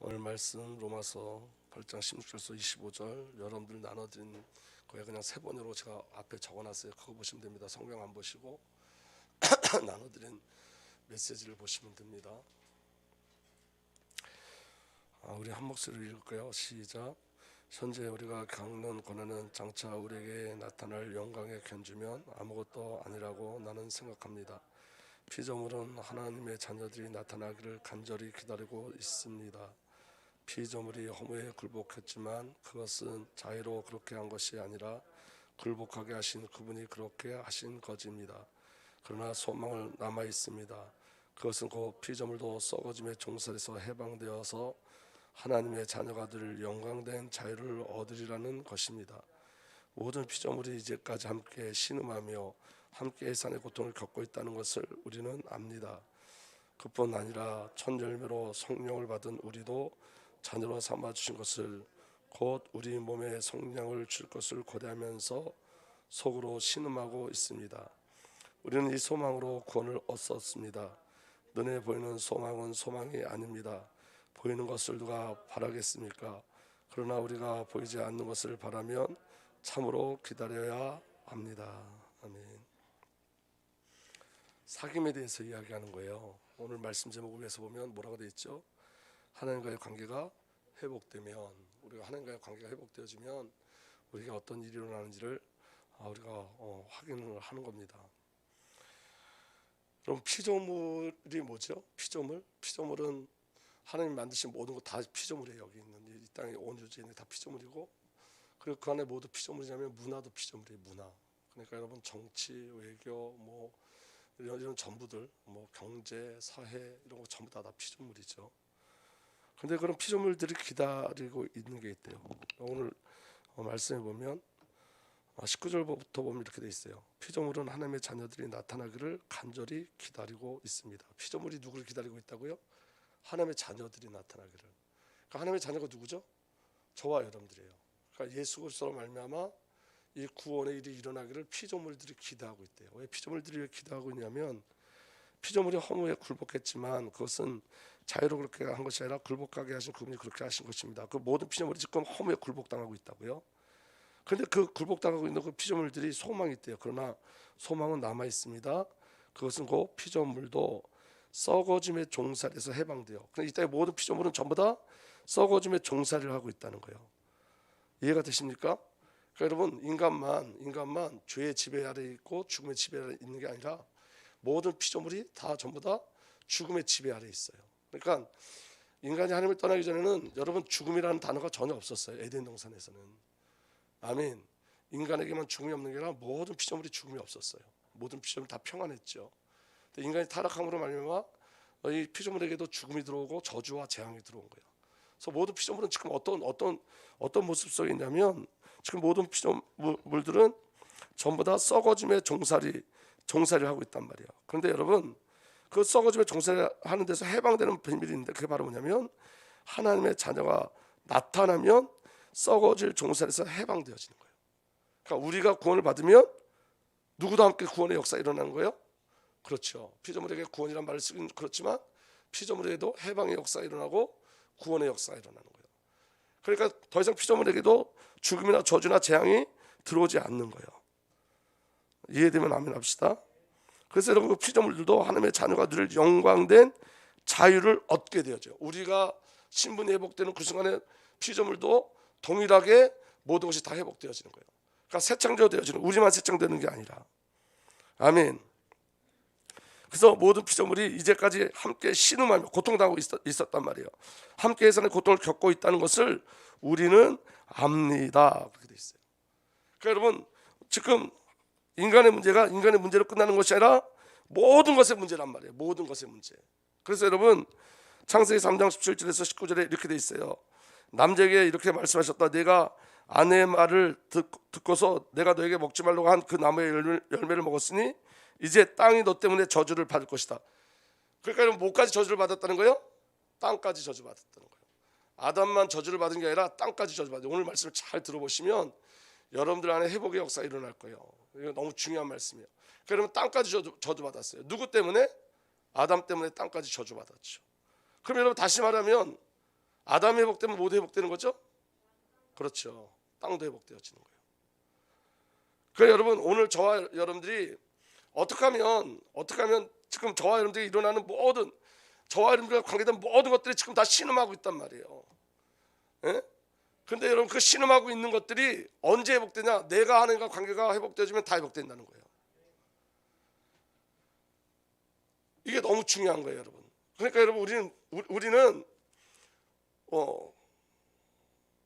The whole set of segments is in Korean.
오늘 말씀 로마서 8장 16절에서 25절 여러분들 나눠드린 거에 그냥 세 번으로 제가 앞에 적어놨어요. 그거 보시면 됩니다. 성경 안 보시고 나눠드린 메시지를 보시면 됩니다. 우리 한 목소리로 읽을까요? 시작. 현재 우리가 겪는 고난은 장차 우리에게 나타날 영광에 견주면 아무것도 아니라고 나는 생각합니다. 피조물은 하나님의 자녀들이 나타나기를 간절히 기다리고 있습니다. 피조물이 허무에 굴복했지만 그것은 자의로 그렇게 한 것이 아니라 굴복하게 하신 그분이 그렇게 하신 것입니다. 그러나 소망은 남아 있습니다. 그것은 곧 피조물도 썩어짐의 종살에서 해방되어서 하나님의 자녀가 될 영광된 자유를 얻으리라는 것입니다. 모든 피조물이 이제까지 함께 신음하며 함께 해산의 고통을 겪고 있다는 것을 우리는 압니다. 그뿐 아니라 첫 열매로 성령을 받은 우리도 자녀로 삼아주신 것을 곧 우리 몸에 성량을 줄 것을 고대하면서 속으로 신음하고 있습니다. 우리는 이 소망으로 구원을 얻었습니다. 눈에 보이는 소망은 소망이 아닙니다. 보이는 것을 누가 바라겠습니까? 그러나 우리가 보이지 않는 것을 바라면 참으로 기다려야 합니다. 아멘. 사귐에 대해서 이야기하는 거예요. 오늘 말씀 제목을 위해서 보면 뭐라고 되어 있죠? 하나님과의 관계가 회복되면, 우리가 하나님과의 관계가 회복되어지면 우리가 어떤 일이 일어나는지를 우리가 확인을 하는 겁니다. 그럼 피조물이 뭐죠? 피조물은 하나님 만드신 모든 것 다 피조물이에요. 여기 있는 이 땅의 온 유지는 다 피조물이고, 그리고 그 안에 모두 피조물이라면 문화도 피조물이에요. 문화. 그러니까 여러분 정치, 외교, 이런 전부들, 경제, 사회 이런 거 전부 다 피조물이죠. 그런데 그런 피조물들이 기다리고 있는 게 있대요. 오늘 말씀해 보면 19절부터 보면 이렇게 돼 있어요. 피조물은 하나님의 자녀들이 나타나기를 간절히 기다리고 있습니다. 피조물이 누구를 기다리고 있다고요? 하나님의 자녀들이 나타나기를. 그러니까 하나님의 자녀가 누구죠? 저와 여러분들이에요. 그러니까 예수 그리스도로 말미암아 이 구원의 일이 일어나기를 피조물들이 기대하고 있대요. 왜 피조물들이 왜 기대하고 있냐면, 피조물이 허무에 굴복했지만 그것은 자유로 그렇게 한 것이 아니라 굴복하게 하신 그분이 그렇게 하신 것입니다. 그 모든 피조물이 지금 허무에 굴복당하고 있다고요. 그런데 그 굴복당하고 있는 그 피조물들이 소망이 있대요. 그러나 소망은 남아 있습니다. 그것은 곧 피조물도 썩어짐의 종살에서 해방돼요. 그러니까 이 땅의 모든 피조물은 전부 다 썩어짐의 종살이를 하고 있다는 거예요. 이해가 되십니까? 그러니까 여러분, 인간만 죄의 지배 아래 있고 죽음의 지배 아래 있는 게 아니라 모든 피조물이 다 전부 다 죽음의 지배 아래 있어요. 그러니까 인간이 하나님을 떠나기 전에는 여러분 죽음이라는 단어가 전혀 없었어요. 에덴 동산에서는. 아멘. 인간에게만 죽음이 없는 게 아니라 모든 피조물이 죽음이 없었어요. 모든 피조물이 다 평안했죠. 근데 인간이 타락함으로 말미암아 이 피조물에게도 죽음이 들어오고 저주와 재앙이 들어온 거예요. 그래서 모든 피조물은 지금 어떤 모습 속에 있냐면, 지금 모든 피조물들은 전부 다 썩어짐의 종살이를 하고 있단 말이에요. 그런데 여러분, 그 썩어짐의 종살이 하는 데서 해방되는 비밀이 있는데, 그게 바로 뭐냐면 하나님의 자녀가 나타나면 썩어질 종살에서 해방되어지는 거예요. 그러니까 우리가 구원을 받으면 누구도 함께 구원의 역사가 일어나는 거예요. 그렇죠. 피조물에게 구원이란 말을 쓰긴 그렇지만 피조물에게도 해방의 역사가 일어나고 구원의 역사가 일어나는 거예요. 그러니까 더 이상 피조물에게도 죽음이나 저주나 재앙이 들어오지 않는 거예요. 이해되면 아멘 합시다. 그래서 여러분, 그 피조물들도 하나님의 자녀가 누릴 영광된 자유를 얻게 되어져요. 우리가 신분이 회복되는 그 순간에 피조물도 동일하게 모든 것이 다 회복되어지는 거예요. 그러니까 새창조되어지는, 우리만 새창되는 게 아니라. 아멘. 그래서 모든 피조물이 이제까지 함께 신음하며 고통당하고 있었단 말이에요. 함께 해산의 고통을 겪고 있다는 것을 우리는 압니다. 그렇게 돼 있어요. 그러니까 여러분, 지금 인간의 문제가 인간의 문제로 끝나는 것이 아니라 모든 것의 문제란 말이에요. 모든 것의 문제. 그래서 여러분, 창세기 3장 17절에서 19절에 이렇게 돼 있어요. 남자에게 이렇게 말씀하셨다. 내가 아내의 말을 듣고서 내가 너에게 먹지 말라고 한 그 나무의 열매를 먹었으니 이제 땅이 너 때문에 저주를 받을 것이다. 그러니까 뭐까지 저주를 받았다는 거예요? 땅까지 저주받았다는 거예요. 아담만 저주를 받은 게 아니라 땅까지 저주받아요. 오늘 말씀을 잘 들어보시면 여러분들 안에 회복의 역사가 일어날 거예요. 이거 너무 중요한 말씀이에요. 그러면 땅까지 저주받았어요. 누구 때문에? 아담 때문에 땅까지 저주받았죠. 그럼 여러분, 다시 말하면 아담이 회복되면 모두 회복되는 거죠? 그렇죠. 땅도 회복되어지는 거예요. 그래서 여러분, 오늘 저와 여러분들이 어떻게 하면 지금 저와 여러분들이 일어나는 모든, 저와 여러분들과 관계된 모든 것들이 지금 다 신음하고 있단 말이에요. 예? 근데 여러분, 그 신음하고 있는 것들이 언제 회복되냐? 내가 하나님과 관계가 회복되어지면 다 회복된다는 거예요. 이게 너무 중요한 거예요, 여러분. 그러니까 여러분, 우리는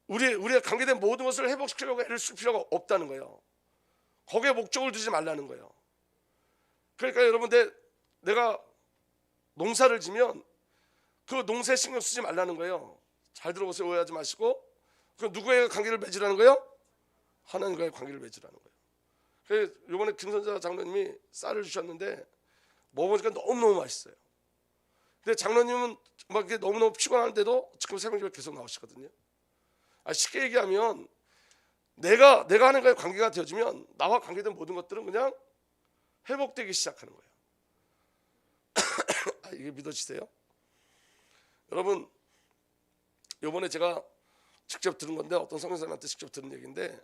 우리의 관계된 모든 것을 회복시키려고 애를 쓸 필요가 없다는 거예요. 거기에 목적을 두지 말라는 거예요. 그러니까 여러분, 내가 농사를 지면 그 농사에 신경 쓰지 말라는 거예요. 잘 들어보세요. 오해하지 마시고. 그 누구의 관계를 맺으라는 거예요? 하나님과의 관계를 맺으라는 거예요. 그래서 이번에 김선자 장로님이 쌀을 주셨는데 먹어보니까 너무너무 맛있어요. 근데 장로님은 막 이렇게 너무너무 피곤한데도 지금 새벽에 계속 나오시거든요. 쉽게 얘기하면 내가 하나님과의 관계가 되어지면 나와 관계된 모든 것들은 그냥 회복되기 시작하는 거예요. 이게 믿어지세요? 여러분, 이번에 제가 직접 들은 건데, 어떤 선교사님한테 직접 들은 얘기인데,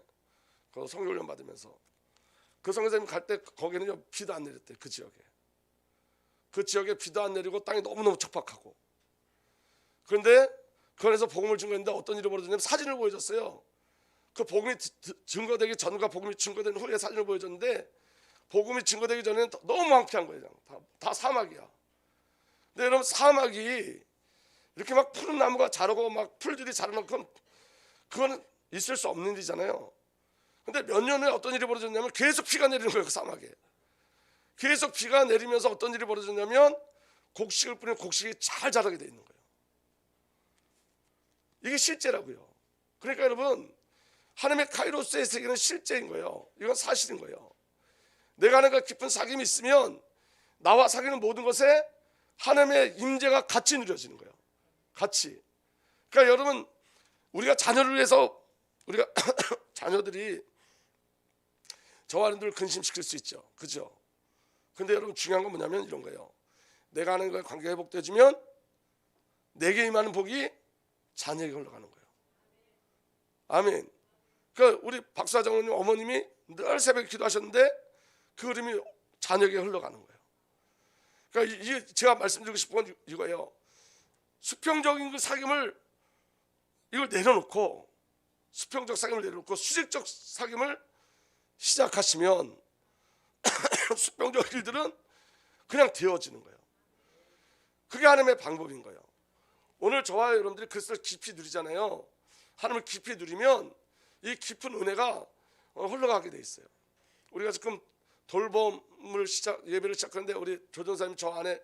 그 선교훈련 받으면서 그 선교사님 갈 때 거기는 비도 안 내렸대요. 그 지역에 비도 안 내리고 땅이 너무너무 척박하고, 그런데 그 안에서 복음을 증거했는데 어떤 일이 벌어졌냐면 사진을 보여줬어요. 그 복음이 증거되기 전과 복음이 증거된 후에 사진을 보여줬는데, 복음이 증거되기 전에는 너무 황폐한 거예요. 다 사막이야. 근데 여러분, 사막이 이렇게 막 푸른 나무가 자라고 막 풀들이 자라는 그거는 있을 수 없는 일이잖아요. 근데 몇 년 후에 어떤 일이 벌어졌냐면 계속 비가 내리는 거예요. 그 사막에 계속 비가 내리면서 어떤 일이 벌어졌냐면 곡식을 뿌리면 곡식이 잘 자라게 돼 있는 거예요. 이게 실제라고요. 그러니까 여러분, 하나님의 카이로스의 세계는 실제인 거예요. 이건 사실인 거예요. 내가 하나님과 깊은 사귐이 있으면 나와 사귀는 모든 것에 하나님의 임재가 같이 누려지는 거예요. 같이. 그러니까 여러분, 우리가 자녀를 위해서 우리가 자녀들이 저와 여러분들 근심시킬 수 있죠. 그죠? 근데 여러분, 중요한 건 뭐냐면 이런 거예요. 내가 하나님과의 관계가 회복되어지면 내게 임하는 복이 자녀에게 흘러가는 거예요. 아멘. 그러니까 우리 박수아 장로님 어머님이 늘 새벽에 기도하셨는데 그 흐름이 자녀에게 흘러가는 거예요. 그러니까 이게 제가 말씀드리고 싶은 건 이거예요. 수평적인 그 사귐을 이걸 내려놓고, 수평적 사귐을 내려놓고 수직적 사귐을 시작하시면 수평적 일들은 그냥 되어지는 거예요. 그게 하나님의 방법인 거예요. 오늘 저와 여러분들이 그리스도를 깊이 누리잖아요. 하나님을 깊이 누리면 이 깊은 은혜가 흘러가게 돼 있어요. 우리가 지금 돌봄을 예배를 시작하는데 우리 조전사님 저 안에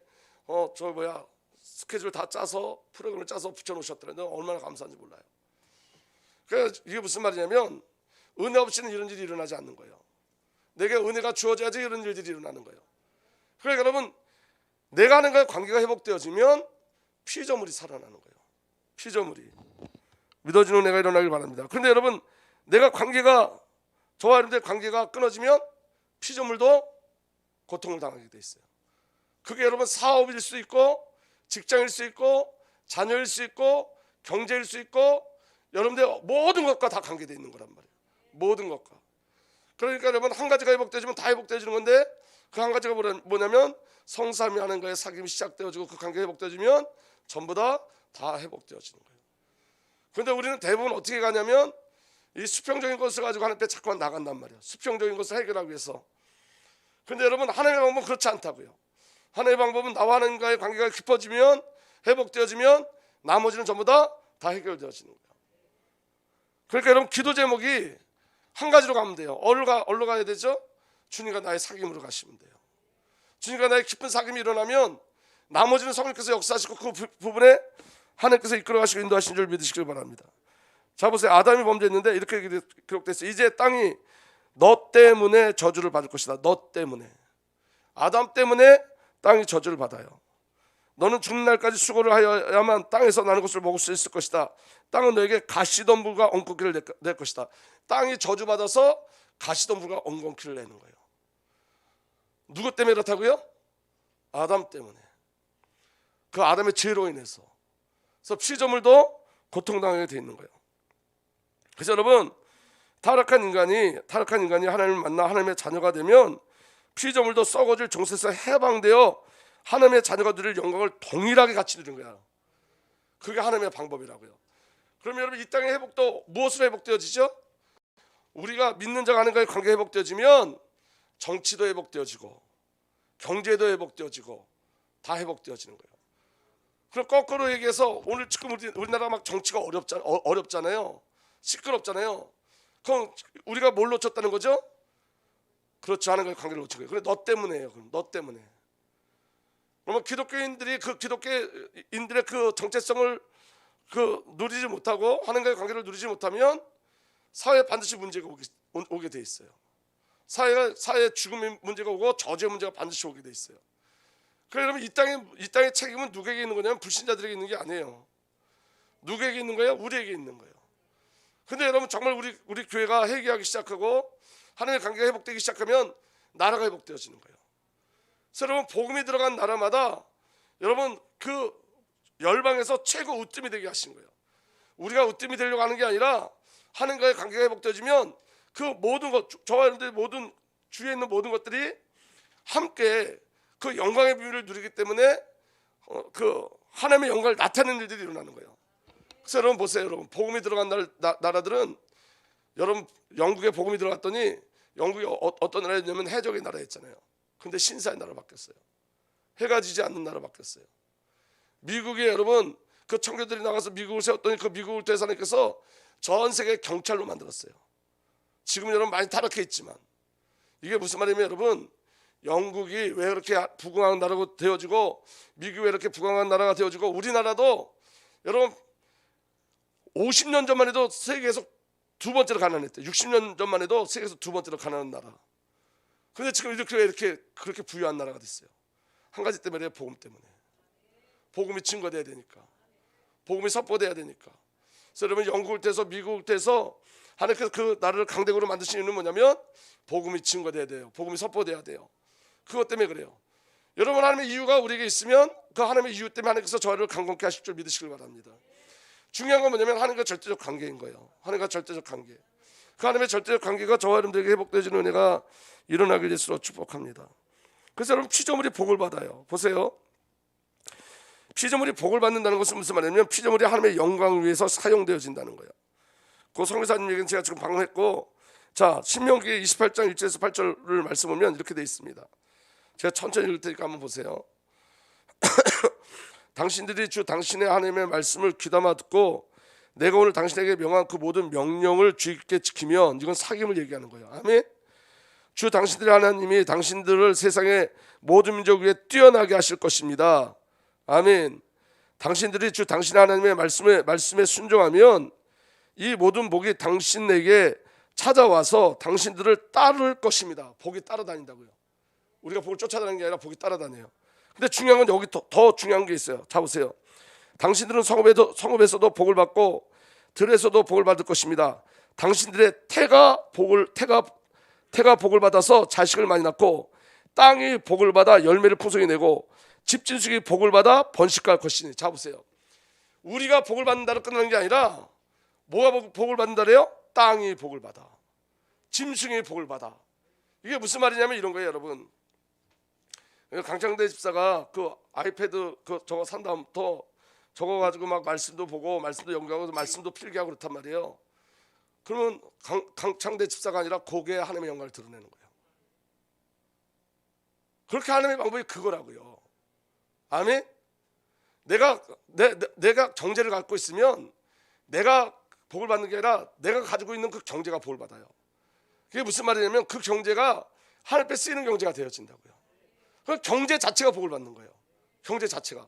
스케줄 다 짜서 프로그램을 짜서 붙여놓으셨더라고요. 얼마나 감사한지 몰라요. 그러니까 이게 무슨 말이냐면 은혜 없이는 이런 일이 일어나지 않는 거예요. 내게 은혜가 주어져야지 이런 일들이 일어나는 거예요. 그러니까 여러분, 내가 하나님과의 관계가 회복되어지면 피조물이 살아나는 거예요. 피조물이 믿어지는 은혜가 일어나길 바랍니다. 그런데 여러분, 저와 여러분들의 관계가 끊어지면 피조물도 고통을 당하게 돼 있어요. 그게 여러분 사업일 수 있고, 직장일 수 있고, 자녀일 수 있고, 경제일 수 있고, 여러분들 모든 것과 다 관계되어 있는 거란 말이에요. 모든 것과. 그러니까 여러분, 한 가지가 회복되어지면 다 회복되어지는 건데, 그 한 가지가 뭐냐면 성삼위 하는 거에 사귐이 시작되어지고 그 관계가 회복되어지면 전부 다 회복되어지는 거예요. 그런데 우리는 대부분 어떻게 가냐면 이 수평적인 것을 가지고 하나님 앞에 자꾸만 나간단 말이에요. 수평적인 것을 해결하기 위해서. 그런데 여러분, 하나님의 방법은 그렇지 않다고요. 하나님의 방법은 나와 하나님과의 관계가 깊어지면, 회복되어지면 나머지는 전부 다 해결되어지는 거예요. 그러니까 여러분, 기도 제목이 한 가지로 가면 돼요. 어디로 가야 되죠? 주님과 나의 사귐으로 가시면 돼요. 주님과 나의 깊은 사귐이 일어나면 나머지는 성령께서 역사하시고 그 부분에 하나님께서 이끌어가시고 인도하신 줄 믿으시길 바랍니다. 자, 보세요. 아담이 범죄했는데 이렇게 기록됐어요. 이제 땅이 너 때문에 저주를 받을 것이다. 너 때문에. 아담 때문에 땅이 저주를 받아요. 너는 죽는 날까지 수고를 하여야만 땅에서 나는 것을 먹을 수 있을 것이다. 땅은 너에게 가시덤불과 엉겅퀴를 낼 것이다. 땅이 저주받아서 가시덤불과 엉겅퀴를 내는 거예요. 누구 때문에 그렇다고요? 아담 때문에. 그 아담의 죄로 인해서. 그래서 피조물도 고통당하게 돼 있는 거예요. 그래서 여러분, 타락한 인간이 하나님을 만나 하나님의 자녀가 되면 피조물도 썩어질 정세에서 해방되어 하나님의 자녀가 누릴 영광을 동일하게 같이 누리는 거야. 그게 하나님의 방법이라고요. 그러면 여러분, 이 땅의 회복도 무엇으로 회복되어지죠? 우리가 믿는 자가 하나님과의 관계가 회복되어지면 정치도 회복되어지고 경제도 회복되어지고 다 회복되어지는 거예요. 그럼 거꾸로 얘기해서 오늘 지금 우리나라가 막 정치가 어렵잖아요. 시끄럽잖아요. 그럼 우리가 뭘 놓쳤다는 거죠? 그렇지 않은 걸 관계를 놓친 거예요. 그래, 너 때문에요. 그럼 너 때문에. 그러면 기독교인들의 그 정체성을 누리지 못하고 하나님과의 관계를 누리지 못하면 사회에 반드시 문제가 오게 돼 있어요. 사회에 죽음의 문제가 오고 저주의 문제가 반드시 오게 돼 있어요. 그래서 여러분, 이 땅의 책임은 누구에게 있는 거냐면 불신자들에게 있는 게 아니에요. 누구에게 있는 거예요? 우리에게 있는 거예요. 근데 여러분, 정말 우리 교회가 회개하기 시작하고 하나님의 관계가 회복되기 시작하면 나라가 회복되어지는 거예요. 그래서 여러분, 복음이 들어간 나라마다 여러분 그 열방에서 최고 으뜸이 되게 하신 거예요. 우리가 으뜸이 되려고 하는 게 아니라 하나님과의 관계가 회복되어지면 그 모든 것, 저와 여러분들 모든 주위에 있는 모든 것들이 함께 그 영광의 비밀을 누리기 때문에 그 하나님의 영광을 나타내는 일들이 일어나는 거예요. 그래서 여러분 보세요. 여러분, 복음이 들어간 나라들은, 여러분 영국에 복음이 들어갔더니 영국이 어떤 나라였냐면 해적의 나라였잖아요. 근데 신사의 나라로 바뀌었어요. 해가 지지 않는 나라로 바뀌었어요. 미국에 여러분 그 청교들이 나가서 미국을 세웠더니 그 미국을 대사님께서 전 세계 경찰로 만들었어요. 지금 여러분 많이 타락해 있지만, 이게 무슨 말이냐면 여러분, 영국이 왜 그렇게 부강한 나라가 되어지고 미국이 왜 이렇게 부강한 나라가 되어지고 우리나라도 여러분 50년 전만 해도 세계에서 두 번째로 가난했대. 60년 전만 해도 세계에서 두 번째로 가난한 나라. 그런데 지금 이렇게 그렇게 부유한 나라가 됐어요. 한 가지 때문에, 복음 때문에. 복음이 증거돼야 되니까, 복음이 선포돼야 되니까. 그래서 여러분, 영국을 떼서 미국을 떼서 하나님께서 그 나라를 강대국으로 만드시는 이유는 뭐냐면 복음이 증거돼야 돼요. 복음이 선포돼야 돼요. 그것 때문에 그래요. 여러분, 하나님의 이유가 우리에게 있으면 그 하나님의 이유 때문에 하나님께서 저를 강건케 하실 줄 믿으시길 바랍니다. 중요한 건 뭐냐면 하나님과 절대적 관계인 거예요. 하나님과 절대적 관계. 그 하나님의 절대적 관계가 저와 여러분들에게 회복되어지는 은혜가 일어나게 될수록 축복합니다. 그래서 여러분, 피조물이 복을 받아요. 보세요. 피조물이 복을 받는다는 것은 무슨 말이냐면 피조물이 하나님의 영광을 위해서 사용되어진다는 거예요. 그 성교사님 얘기는 제가 지금 방금 했고, 자, 신명기 28장 1절에서 8절을 말씀 보면 이렇게 되어 있습니다. 제가 천천히 읽을 테니까 한번 보세요. 당신들이 주 당신의 하나님의 말씀을 귀담아 듣고 내가 오늘 당신에게 명한 그 모든 명령을 주의 깊게 지키면, 이건 사귐을 얘기하는 거예요. 아멘. 주 당신들의 하나님이 당신들을 세상의 모든 민족 위에 뛰어나게 하실 것입니다. 아멘. 당신들이 주 당신의 하나님의 말씀에 순종하면 이 모든 복이 당신에게 찾아와서 당신들을 따를 것입니다. 복이 따라다닌다고요. 우리가 복을 쫓아다니는 게 아니라 복이 따라다녀요. 근데 중요한 건 여기 더 중요한 게 있어요. 자, 보세요. 당신들은 성읍에서도 복을 받고 들에서도 복을 받을 것입니다. 당신들의 태가 복을 받아서 자식을 많이 낳고 땅이 복을 받아 열매를 풍성히 내고 집진숙이 복을 받아 번식할 것이니. 자, 보세요. 우리가 복을 받는다로 끝나는 게 아니라 뭐가 복을 받는다래요? 땅이 복을 받아, 짐승이 복을 받아. 이게 무슨 말이냐면 이런 거예요, 여러분. 강창대 집사가 그 아이패드 저거 산 다음부터 저거 가지고 막 말씀도 보고 말씀도 연구하고 말씀도 필기하고 그렇단 말이에요. 그러면 강창대 집사가 아니라 고개에 하나님의 영광을 드러내는 거예요. 그렇게 하나님의 방법이 그거라고요. 아멘. 내가 경제를 갖고 있으면 내가 복을 받는 게 아니라 내가 가지고 있는 그 경제가 복을 받아요. 그게 무슨 말이냐면 그 경제가 하나님 앞에 쓰이는 경제가 되어진다고요. 그 경제 자체가 복을 받는 거예요. 경제 자체가.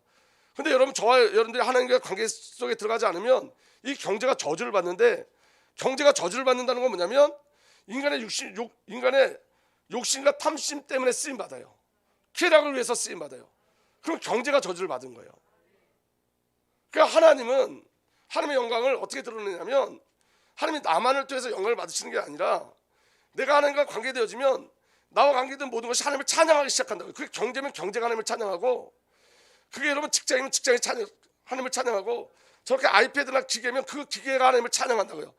근데 여러분, 저와 여러분들이 하나님과 관계 속에 들어가지 않으면 이 경제가 저주를 받는데, 경제가 저주를 받는다는 건 뭐냐면 인간의 욕심과 탐심 때문에 쓰임 받아요. 쾌락을 위해서 쓰임 받아요. 그럼 경제가 저주를 받은 거예요. 그러니까 하나님은 하나님의 영광을 어떻게 드러내냐면 하나님이 나만을 통해서 영광을 받으시는 게 아니라 내가 하나님과 관계되어지면 나와 관계된 모든 것이 하나님을 찬양하기 시작한다고요. 그게 경제면 경제가 하나님을 찬양하고, 그게 여러분 직장이면 직장이 하나님을 찬양하고, 저렇게 아이패드나 기계면 그 기계가 하나님을 찬양한다고요.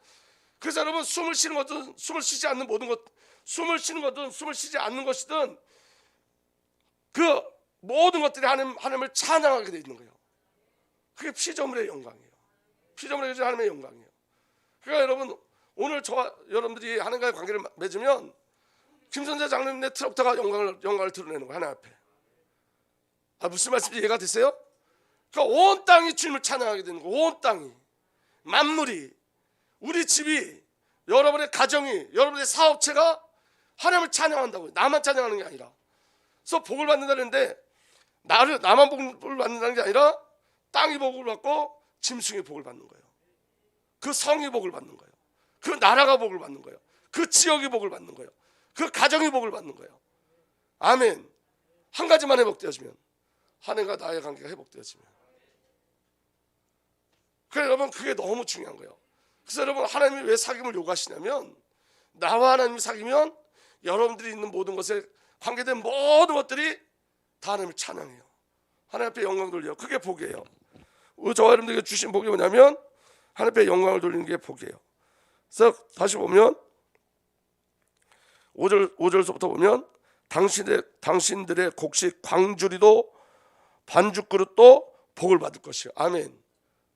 그래서 여러분 숨을 쉬는 것든 숨을 쉬지 않는 모든 것, 숨을 쉬는 것든 숨을 쉬지 않는 것이든 그 모든 것들이 하나님을 찬양하게 돼 있는 거예요. 그게 피조물의 영광이에요. 피조물의 하나님의 영광이에요. 그러니까 여러분 오늘 저와 여러분들이 하나님과의 관계를 맺으면 김선재 장로님의 트럭터가 영광을 드러내는 거예요. 하나님 앞에. 무슨 말씀인지 이해가 되세요? 그러니까 온 땅이 주님을 찬양하게 되는 거예요. 온 땅이, 만물이, 우리 집이, 여러분의 가정이, 여러분의 사업체가 하나님을 찬양한다고요. 나만 찬양하는 게 아니라. 그래서 복을 받는다는데 나만 복을 받는다는 게 아니라 땅이 복을 받고 짐승이 복을 받는 거예요. 그 성이 복을 받는 거예요. 그 나라가 복을 받는 거예요. 그 지역이 복을 받는 거예요. 그 가정이 복을 받는 거예요. 아멘. 한 가지만 회복되어지면, 하나님과 나의 관계가 회복되어지면. 그래 여러분, 그게 너무 중요한 거예요. 그래서 여러분, 하나님이 왜 사귐을 요구하시냐면, 나와 하나님이 사귀면 여러분들이 있는 모든 것에 관계된 모든 것들이 다 하나님을 찬양해요. 하나님 앞에 영광 돌려요. 그게 복이에요. 저와 여러분들에게 주신 복이 뭐냐면 하나님 앞에 영광을 돌리는 게 복이에요. 그래서 다시 보면 5절서부터 보면 당신들의 곡식 광주리도 반죽그릇도 복을 받을 것이요. 아멘.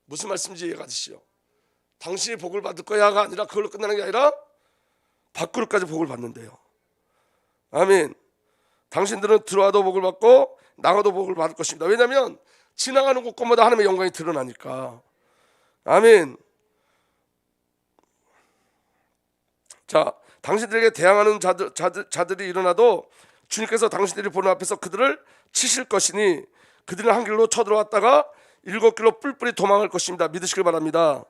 무슨 말씀인지 이해가 되시죠? 당신이 복을 받을 거야가 아니라 그걸로 끝나는 게 아니라 밥그릇까지 복을 받는데요. 아멘. 당신들은 들어와도 복을 받고 나가도 복을 받을 것입니다. 왜냐하면 지나가는 곳곳마다 하나님의 영광이 드러나니까. 아멘. 자, 당신들에게 대항하는 자들이 일어나도 주님께서 당신들이 보는 앞에서 그들을 치실 것이니 그들은 한 길로 쳐들어왔다가 7길로 뿔뿔이 도망할 것입니다. 믿으시길 바랍니다.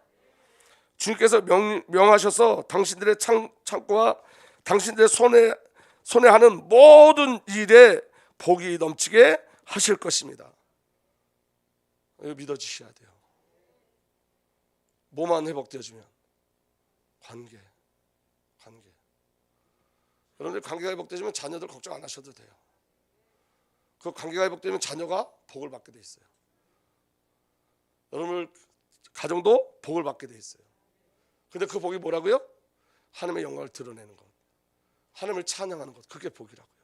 주님께서 명하셔서 당신들의 창고와 당신들의 손에 하는 모든 일에 복이 넘치게 하실 것입니다. 이거 믿어주셔야 돼요. 뭐만 회복되어지면? 관계. 여러분들 관계가 회복되면 자녀들 걱정 안 하셔도 돼요. 그 관계가 회복되면 자녀가 복을 받게 돼 있어요. 여러분들 가정도 복을 받게 돼 있어요. 근데 그 복이 뭐라고요? 하나님의 영광을 드러내는 것, 하나님을 찬양하는 것, 그게 복이라고요.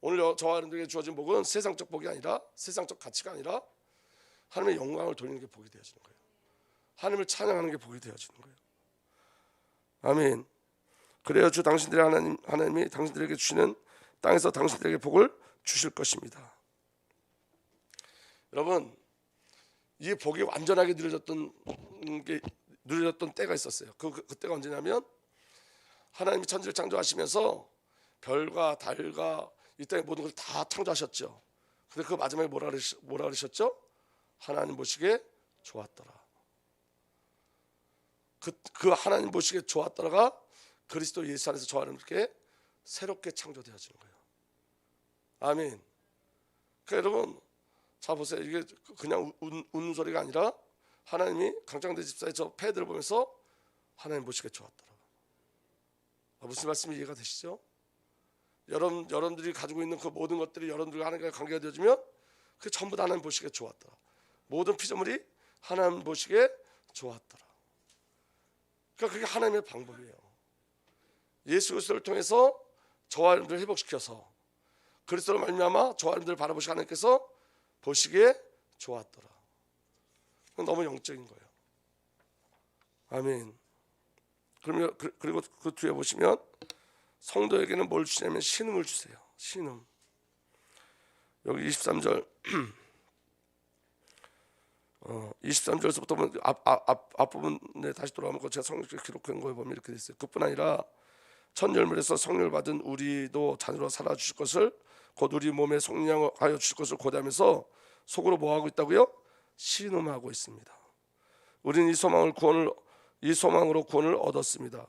오늘 저와 여러분들에게 주어진 복은 세상적 복이 아니라, 세상적 가치가 아니라 하나님의 영광을 돌리는 게 복이 되어지는 거예요. 하나님을 찬양하는 게 복이 되어지는 거예요. 아멘. 그래야 주 당신들의 하나님이 당신들에게 주시는 땅에서 당신들에게 복을 주실 것입니다. 여러분, 이 복이 완전하게 누려졌던 때가 있었어요. 그 때가 언제냐면 하나님이 천지를 창조하시면서 별과 달과 이 땅의 모든 것을 다 창조하셨죠. 근데 그 마지막에 뭐라 그러셨죠? 하나님 보시기에 좋았더라. 그 하나님 보시기에 좋았더라가 그리스도 예수 안에서 저와 여러분께 새롭게 창조되어지는 거예요. 아멘. 그러니까 여러분, 자 보세요. 이게 그냥 웃는 소리가 아니라 하나님이 강창대 집사의 저 패드를 보면서 하나님 보시기에 좋았더라. 무슨 말씀이 이해가 되시죠? 여러분들이 가지고 있는 그 모든 것들이 여러분들과 하나님과 관계가 되어지면 그 전부 다 하나님 보시기에 좋았더라. 모든 피조물이 하나님 보시기에 좋았더라. 그러니까 그게 하나님의 방법이에요. 예수 그리스도를 통해서 저와 여러분들을 회복시켜서 그리스도로 말미암아 저와 여러분들을 바라보시고 하나님께서 보시기에 좋았더라. 너무 영적인 거예요. 아멘. 그리고 그 뒤에 보시면 성도에게는 뭘 주냐면 신음을 주세요. 신음. 여기 23절 23절에서부터 보면 앞부분에 다시 돌아오면 제가 성경에 기록한 거에 보면 이렇게 돼 있어요. 그뿐 아니라 첫 열매에서 성령을 받은 우리도 자녀로 살아 주실 것을 곧 우리 몸에 속량하여 주실 것을 고대하면서 속으로 뭐 하고 있다고요? 신음하고 있습니다. 우리는 이 소망으로 구원을 얻었습니다.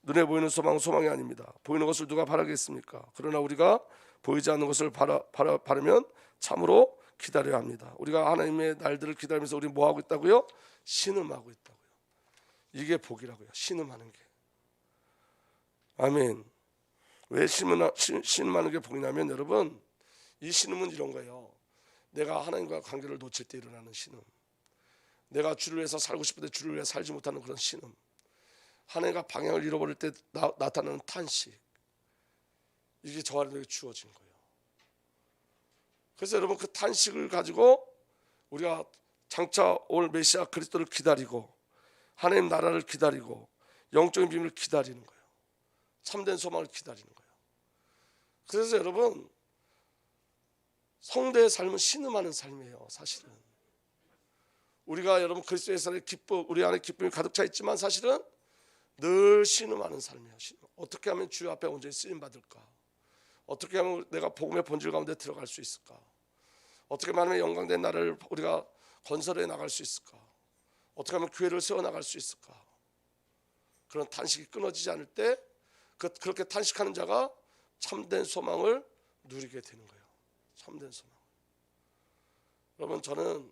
눈에 보이는 소망이 아닙니다. 보이는 것을 누가 바라겠습니까? 그러나 우리가 보이지 않는 것을 바라면 참으로 기다려야 합니다. 우리가 하나님의 날들을 기다리면서 우리 뭐 하고 있다고요? 신음하고 있다고요. 이게 복이라고요. 신음하는 게. 아멘. 왜 신음하는 게 복이냐면 여러분, 이 신음은 이런 거예요. 내가 하나님과 관계를 놓칠 때 일어나는 신음. 내가 주를 위해서 살고 싶은데 주를 위해 살지 못하는 그런 신음, 하나님과 방향을 잃어버릴 때 나타나는 탄식, 이게 저 안에 주어진 거예요. 그래서 여러분 그 탄식을 가지고 우리가 장차 올 메시아 그리스도를 기다리고 하나님 나라를 기다리고 영적인 비밀을 기다리는 거예요. 참된 소망을 기다리는 거예요. 그래서 여러분 성도의 삶은 신음하는 삶이에요. 사실은 우리가 여러분 그리스도에서의 기쁨, 우리 안에 기쁨이 가득 차 있지만 사실은 늘 신음하는 삶이에요. 어떻게 하면 주의 앞에 온전히 쓰임 받을까? 어떻게 하면 내가 복음의 본질 가운데 들어갈 수 있을까? 어떻게 하면 영광된 나라를 우리가 건설해 나갈 수 있을까? 어떻게 하면 교회를 세워 나갈 수 있을까? 그런 탄식이 끊어지지 않을 때 그렇게 탄식하는 자가 참된 소망을 누리게 되는 거예요. 참된 소망. 여러분 저는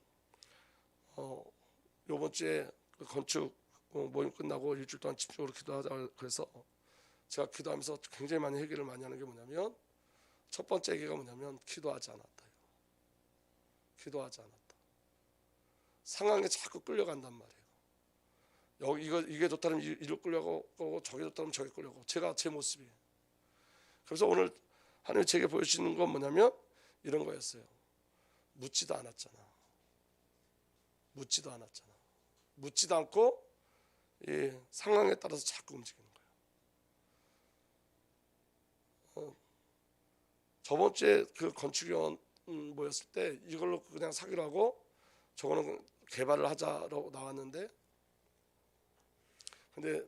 이번 주에 그 건축 모임 끝나고 일주일 동안 집중적으로 기도하자 그래서 제가 기도하면서 굉장히 많이 회개를 많이 하는 게 뭐냐면 첫 번째 회개가 뭐냐면 기도하지 않았다요. 기도하지 않았다. 상황에 자꾸 끌려간단 말이에요. 여기 이게 좋다면 이리로 끌려가고 저게 좋다면 저게 끌려가고 제가 제 모습이에요. 그래서 오늘 하나님이 제게 보여주시는 건 뭐냐면 이런 거였어요. 묻지도 않았잖아. 묻지도 않았잖아. 묻지도 않고 이 상황에 따라서 자꾸 움직이는 거예요. 저번 주에 그 건축위원 모였을 때 이걸로 그냥 사기로 하고 저거는 개발을 하자라고 나왔는데 근데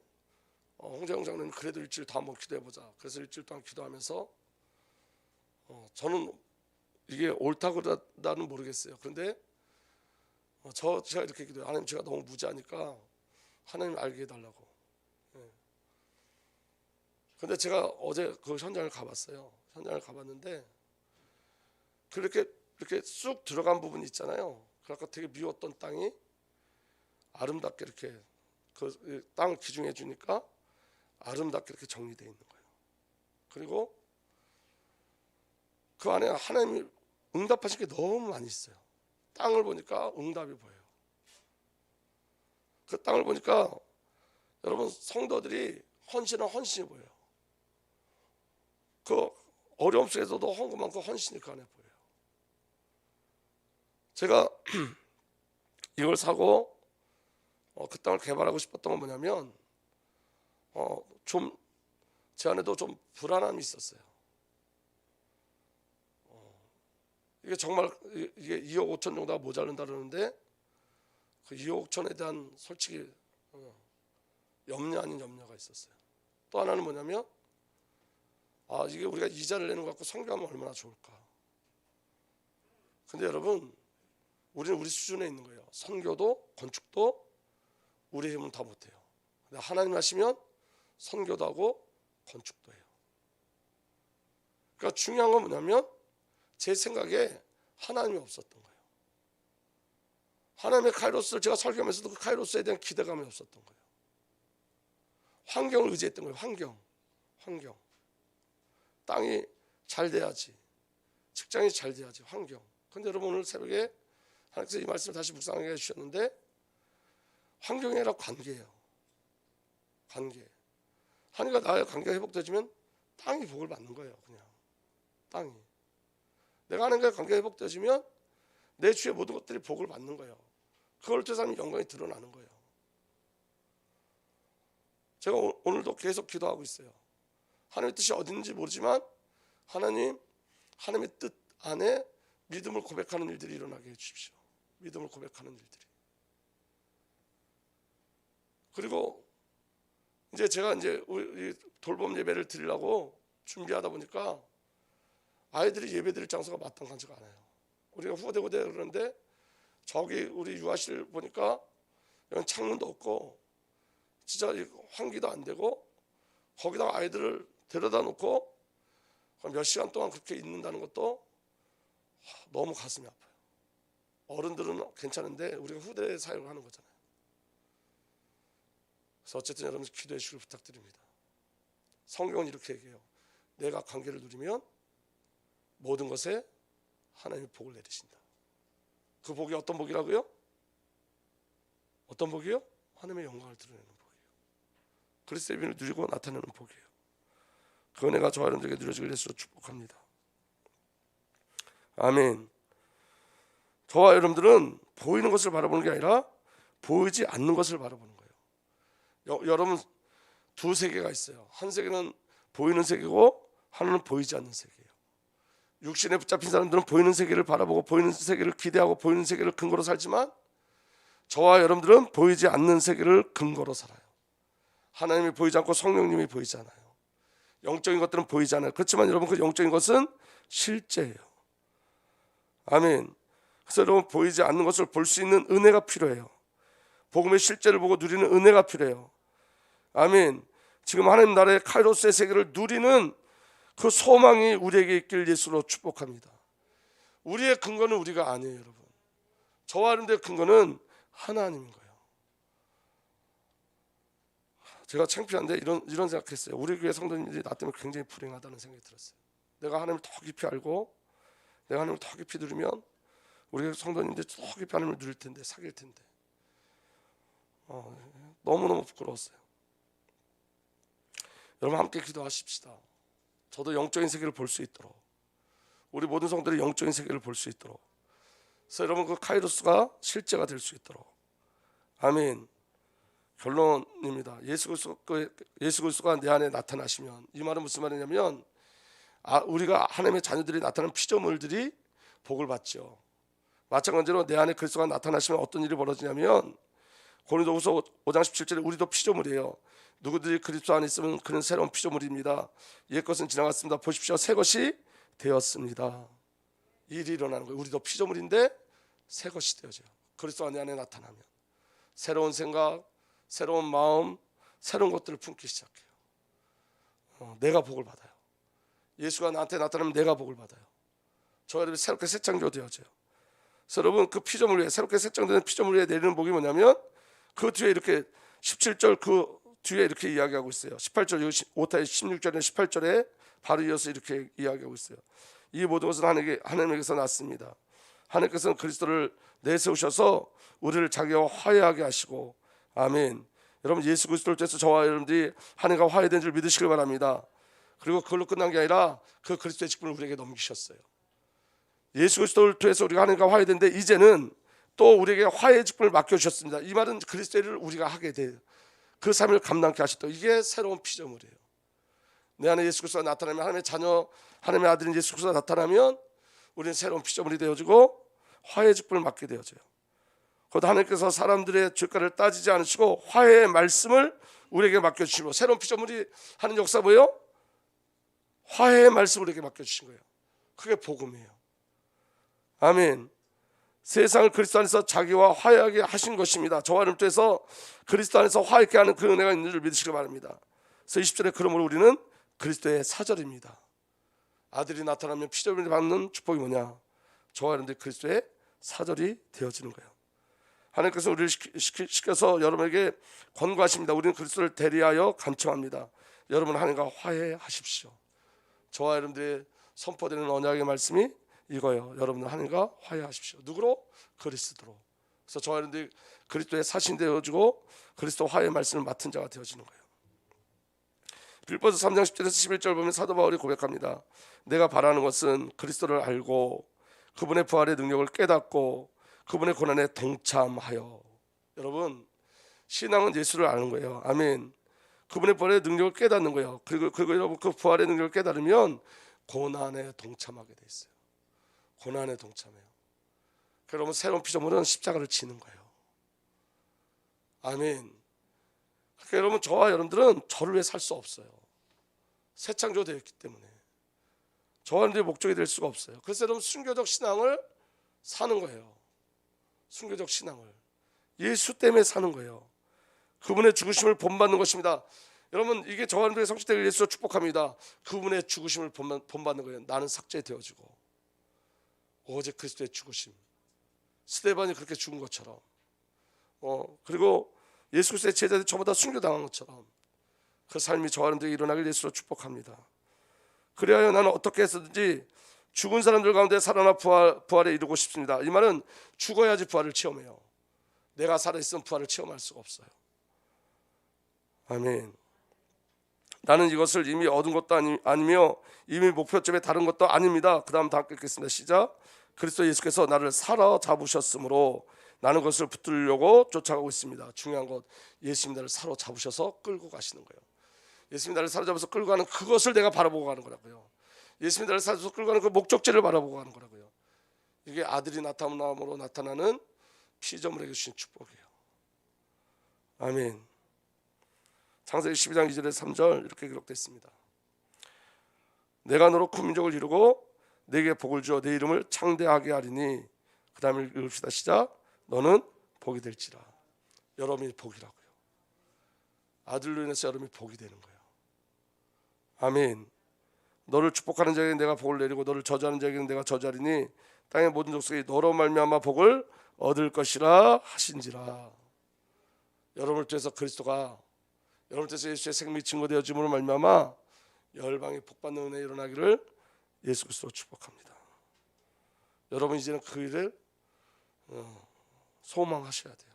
홍재영 장로님 그래도 일주일 더 한번 기도해보자. 그래서 일주일 동안 기도하면서 저는 이게 옳다고 나는 모르겠어요. 그런데 제가 이렇게 기도해요. 하나님 제가 너무 무지하니까 하나님 알게 해달라고. 근데 제가 어제 그 현장을 가봤어요. 현장을 가봤는데 이렇게 쑥 들어간 부분이 있잖아요. 그러니까 되게 미웠던 땅이 아름답게 이렇게 그 땅을 기중해 주니까 아름답게 이렇게 정리되어 있는 거예요. 그리고 그 안에 하나님이 응답하신 게 너무 많이 있어요. 땅을 보니까 응답이 보여요. 그 땅을 보니까 여러분 성도들이 헌신은 헌신이 보여요. 그 어려움 속에서도 헌금한 그 헌신이 그 안에 보여요. 제가 이걸 사고 그 땅을 개발하고 싶었던 건 뭐냐면 좀 제 안에도 좀 불안함이 있었어요. 이게 정말 이게 2억 5천 정도가 모자른다 그러는데 그 2억 5천에 대한 솔직히 염려 아닌 염려가 있었어요. 또 하나는 뭐냐면 이게 우리가 이자를 내는 것 같고 성교하면 얼마나 좋을까. 근데 여러분 우리는 우리 수준에 있는 거예요. 선교도 건축도 우리 힘은 다 못해요. 근데 하나님 하시면 선교도 하고 건축도 해요. 그러니까 중요한 건 뭐냐면 제 생각에 하나님이 없었던 거예요. 하나님의 카이로스를 제가 설교하면서도 그 카이로스에 대한 기대감이 없었던 거예요. 환경을 의지했던 거예요. 환경. 땅이 잘 돼야지. 직장이 잘 돼야지. 환경. 근데 여러분 오늘 새벽에 하나님께서 이 말씀을 다시 묵상하게 해주셨는데 환경이 아니라 관계예요. 관계. 하나님과 나의 관계가 회복되어지면 땅이 복을 받는 거예요. 그냥 땅이. 내가 하나님과의 관계가 회복되어지면 내 주의 모든 것들이 복을 받는 거예요. 그걸 통해서 하나님의 영광이 드러나는 거예요. 제가 오늘도 계속 기도하고 있어요. 하나님의 뜻이 어딘지 모르지만 하나님의 뜻 안에 믿음을 고백하는 일들이 일어나게 해주십시오. 믿음을 고백하는 일들이. 그리고 이제 제가 우리 돌봄 예배를 드리려고 준비하다 보니까 아이들이 예배 드릴 장소가 마땅하지가 않아요. 우리가 후대후대 그러는데 저기 우리 유아실 보니까 여기 창문도 없고 진짜 환기도 안 되고 거기다가 아이들을 데려다 놓고 몇 시간 동안 그렇게 있는다는 것도 너무 가슴이 아파요. 어른들은 괜찮은데 우리가 후대 사역을 하는 거잖아요. 그래서 어쨌든 여러분 기도해 주시길 부탁드립니다. 성경은 이렇게 얘기해요. 내가 관계를 누리면 모든 것에 하나님이 복을 내리신다. 그 복이 어떤 복이라고요? 어떤 복이요? 하나님의 영광을 드러내는 복이에요. 그리스도의 빛을 누리고 나타내는 복이에요. 그 은혜가 저와 여러분들에게 누려지길 예수로 축복합니다. 아멘. 저와 여러분들은 보이는 것을 바라보는 게 아니라 보이지 않는 것을 바라보는 거예요. 여러분 두 세계가 있어요. 한 세계는 보이는 세계고 하나는 보이지 않는 세계예요. 육신에 붙잡힌 사람들은 보이는 세계를 바라보고 보이는 세계를 기대하고 보이는 세계를 근거로 살지만 저와 여러분들은 보이지 않는 세계를 근거로 살아요. 하나님이 보이지 않고 성령님이 보이지 않아요. 영적인 것들은 보이지 않아요. 그렇지만 여러분 그 영적인 것은 실제예요. 아멘. 그래서 여러분 보이지 않는 것을 볼 수 있는 은혜가 필요해요. 복음의 실제를 보고 누리는 은혜가 필요해요. 아멘. 지금 하나님 나라의 카이로스의 세계를 누리는 그 소망이 우리에게 있길 예수로 축복합니다. 우리의 근거는 우리가 아니에요, 여러분. 저와 여러분들의 근거는 하나님인 거예요. 제가 창피한데 이런 생각했어요. 우리 교회 성도님들이 나 때문에 굉장히 불행하다는 생각이 들었어요. 내가 하나님을 더 깊이 알고 내가 하나님을 더 깊이 누리면 우리 성도님들 더 깊이 하나님을 누릴 텐데, 사귈 텐데 너무너무 부끄러웠어요. 여러분 함께 기도하십시다. 저도 영적인 세계를 볼 수 있도록, 우리 모든 성도들이 영적인 세계를 볼 수 있도록, 그래서 여러분 그 카이로스가 실제가 될 수 있도록. 아멘. 결론입니다. 예수 그리스도가 내 안에 나타나시면, 이 말은 무슨 말이냐면 우리가 하나님의 자녀들이 나타나는 피조물들이 복을 받죠. 마찬가지로 내 안에 그리스도가 나타나시면 어떤 일이 벌어지냐면 고린도후서 5장 17절에 우리도 피조물이에요. 누구들이 그리스도 안에 있으면 그는 새로운 피조물입니다. 옛 것은 지나갔습니다. 보십시오, 새 것이 되었습니다. 일이 일어나는 거예요. 우리도 피조물인데 새 것이 되어져요. 그리스도 안에 나타나면 새로운 생각, 새로운 마음, 새로운 것들을 품기 시작해요. 내가 복을 받아요. 예수가 나한테 나타나면 내가 복을 받아요. 저와 여러분이 새롭게 새 창조 되어져요. 그래서 여러분 그 피조물 위에, 새롭게 새 창조된 피조물 위에 내리는 복이 뭐냐면 그 뒤에 이렇게 17절 그 뒤에 이렇게 이야기하고 있어요. 18절, 5타의 16절에 18절에 바로 이어서 이렇게 이야기하고 있어요. 이 모든 것은 하나님에게서 났습니다. 하나님께서는 그리스도를 내세우셔서 우리를 자기와 화해하게 하시고, 아멘. 여러분 예수 그리스도를 통해서 저와 여러분들이 하나님과 화해된 줄 믿으시길 바랍니다. 그리고 그걸로 끝난 게 아니라 그 그리스도의 직분을 우리에게 넘기셨어요. 예수 그리스도를 통해서 우리가 하나님과 화해된데 이제는 또 우리에게 화해의 직분을 맡겨주셨습니다. 이 말은 그리스도의 일을 우리가 하게 돼요. 그 삶을 감당케 하셨다. 이게 새로운 피조물이에요. 내 안에 예수 그리스도가 나타나면, 하나님의 자녀, 하나님의 아들인 예수 그리스도가 나타나면 우리는 새로운 피조물이 되어지고 화해의 직분을 맡게 되어져요. 곧 하나님께서 사람들의 죄가를 따지지 않으시고 화해의 말씀을 우리에게 맡겨주시고, 새로운 피조물이 하는 역사 뭐예요? 화해의 말씀을 우리에게 맡겨주신 거예요. 그게 복음이에요. 아멘. 세상을 그리스도 안에서 자기와 화해하게 하신 것입니다. 저와 여러분 통해서 그리스도 안에서 화해케 하는 그 은혜가 있는 줄 믿으시길 바랍니다. 그래서 20절에 그러므로 우리는 그리스도의 사절입니다. 아들이 나타나면 피조물이 받는 축복이 뭐냐? 저와 여러분들 그리스도의 사절이 되어지는 거예요. 하나님께서 우리를 시켜서 여러분에게 권고하십니다. 우리는 그리스도를 대리하여 간청합니다. 여러분 하나님과 화해하십시오. 저와 여러분들의 선포되는 언약의 말씀이 이거예요. 여러분들 하나님과 화해하십시오. 누구로? 그리스도로. 그래서 저와 여러분들이 그리스도의 사신 되어지고 그리스도 화해의 말씀을 맡은 자가 되어지는 거예요. 빌립보서 3장 10절에서 11절 보면 사도 바울이 고백합니다. 내가 바라는 것은 그리스도를 알고 그분의 부활의 능력을 깨닫고 그분의 고난에 동참하여. 여러분 신앙은 예수를 아는 거예요. 아멘. 그분의 부활의 능력을 깨닫는 거예요. 그리고 여러분 그 부활의 능력을 깨달으면 고난에 동참하게 돼 있어요. 고난에 동참해요. 그러면 새로운 피조물은 십자가를 지는 거예요. 아멘. 그러니까 여러분 저와 여러분들은 저를 위해 살 수 없어요. 새 창조되어 있기 때문에 저와 여러분들의 목적이 될 수가 없어요. 그래서 여러분 순교적 신앙을 사는 거예요. 순교적 신앙을 예수 때문에 사는 거예요. 그분의 죽으심을 본받는 것입니다. 여러분 이게 저와 여러분들의 성취되길 예수로 축복합니다. 그분의 죽으심을 본받는 거예요. 나는 삭제되어지고 오직 그리스도의 죽으심, 스데반이 그렇게 죽은 것처럼, 그리고 예수 그리스도의 제자들이 저보다 순교당한 것처럼 그 삶이 저와 여러분들에게 일어나길 예수로 축복합니다. 그래야 나는 어떻게 해서든지 죽은 사람들 가운데 살아나 부활에 이르고 싶습니다. 이 말은 죽어야지 부활을 체험해요. 내가 살아있으면 부활을 체험할 수가 없어요. 아멘. 나는 이것을 이미 얻은 것도 아니며 이미 목표점에 다른 것도 아닙니다. 그 다음 다 읽겠습니다. 시작. 그리스도 예수께서 나를 사로잡으셨으므로 나는 그것을 붙들려고 쫓아가고 있습니다. 중요한 것, 예수님이 나를 사로잡으셔서 끌고 가시는 거예요. 예수님이 나를 사로잡아서 끌고 가는 그것을 내가 바라보고 가는 거라고요. 예수님이 나를 사로잡아서 끌고 가는 그 목적지를 바라보고 가는 거라고요. 이게 아들이 나타남으로 나타나는 피조물에게 주신 축복이에요. 아멘. 창세기 12장 2절에 3절 이렇게 기록되어 있습니다. 내가 너로 큰 민족을 이루고 내게 복을 주어 내 이름을 창대하게 하리니, 그 다음에 읽읍시다. 시작. 너는 복이 될지라. 여러분이 복이라고요. 아들로 인해서 여러분이 복이 되는 거예요. 아멘. 너를 축복하는 자에게 내가 복을 내리고 너를 저주하는 자에게는 내가 저주하리니 땅의 모든 족속이 너로 말미암아 복을 얻을 것이라 하신지라. 여러분을 통해서 그리스도가, 여러분을 통해서 예수의 생명이 증거되어짐으로 말미암아 열방이 복받는 은혜 일어나기를 예수 그리스도로 축복합니다. 여러분 이제는 그 일을 소망하셔야 돼요.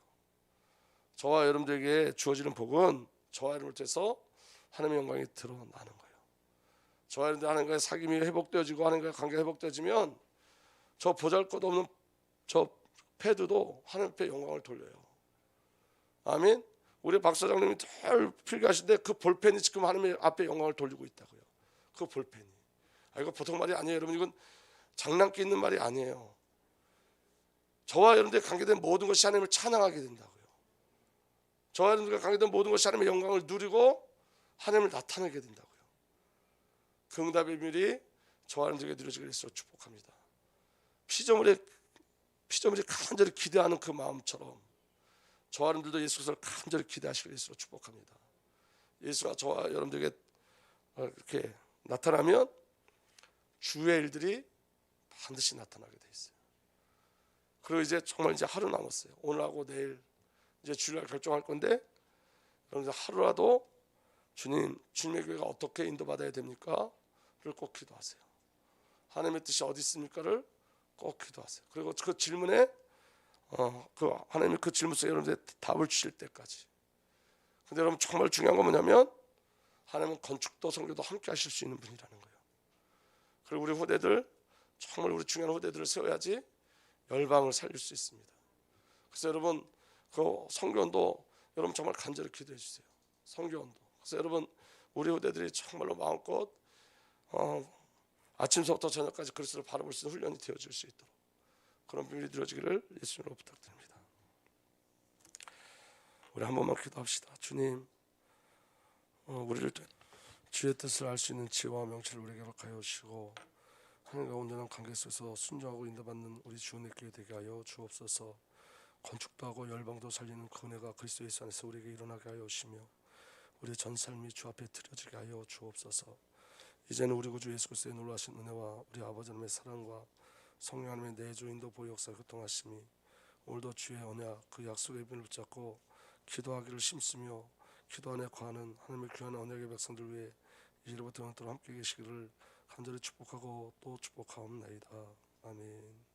저와 여러분들에게 주어지는 복은 저와 여러분을 통해서 하나님의 영광이 드러나는 거예요. 저와 여러분들 하나님과의 사귐이 회복되어지고 하나님과의 관계가 회복되어지면 저 보잘것없는 저 패드도 하나님 앞에 영광을 돌려요. 아멘. 우리 박 사장님이 늘 필기하시는데 그 볼펜이 지금 하나님 앞에 영광을 돌리고 있다고요. 그 볼펜이. 이거 보통 말이 아니에요. 여러분 이건 장난기 있는 말이 아니에요. 저와 여러분들에 관계된 모든 것이 하나님을 찬양하게 된다고요. 저와 여러분들과 관계된 모든 것이 하나님의 영광을 누리고 하나님을 나타내게 된다고요. 그 응답의 비밀이 저와 여러분들에게 누려지기를 예수로 축복합니다. 피조물이 간절히 기대하는 그 마음처럼 저와 여러분들도 예수 그리스도를 간절히 기대하시기를 예수로 축복합니다. 예수가 저와 여러분들에게 이렇게 나타나면 주의 일들이 반드시 나타나게 돼 있어요. 그리고 이제 정말 이제 하루 남았어요. 오늘하고 내일 이제 주일날 결정할 건데, 여러분들 하루라도 주님의 교회가 어떻게 인도받아야 됩니까? 를 꼭 기도하세요. 하나님의 뜻이 어디 있습니까?를 꼭 기도하세요. 그리고 그 질문에 그 하나님이 그 질문 속에 여러분들 답을 주실 때까지. 근데 여러분 정말 중요한 건 뭐냐면 하나님은 건축도 성교도 함께 하실 수 있는 분이라는 거예요. 그리고 우리 후대들, 정말 우리 중요한 후대들을 세워야지 열방을 살릴 수 있습니다. 그래서 여러분 그 성교원도 여러분 정말 간절히 기도해 주세요. 성교원도. 그래서 여러분 우리 후대들이 정말로 마음껏 아침서부터 저녁까지 그리스도를 바라볼 수 있는 훈련이 되어질 수 있도록 그런 비밀이 이루어지기를 예수님으로 부탁드립니다. 우리 한 번만 기도합시다. 주님, 우리를 주의 뜻을 알 수 있는 지혜와 명철을 우리에게 허락하여 주시고 하나님과 온전한 관계 속에서 순종하고 인도받는 우리 주님의 교회 되게 하여 주옵소서. 건축도 하고 열방도 살리는 그 은혜가 그리스도 예수 안에서 우리에게 일어나게 하여 주시며 우리의 전 삶이 주 앞에 드려지게 하여 주옵소서. 이제는 우리 구주 예수 그리스도의 놀라신 은혜와 우리 아버지 하나님의 사랑과 성령 하나님의 내주 인도 보호 역사 교통하심이 오늘도 주의 언약 그 약속의 비밀을 붙잡고 기도하기를 힘쓰며 기도 안에 거하는 하나님의 귀한 언약의 백성들 위해 이제부터 영원토록 함께 계시기를 간절히 축복하고 또 축복하옵나이다. 아멘.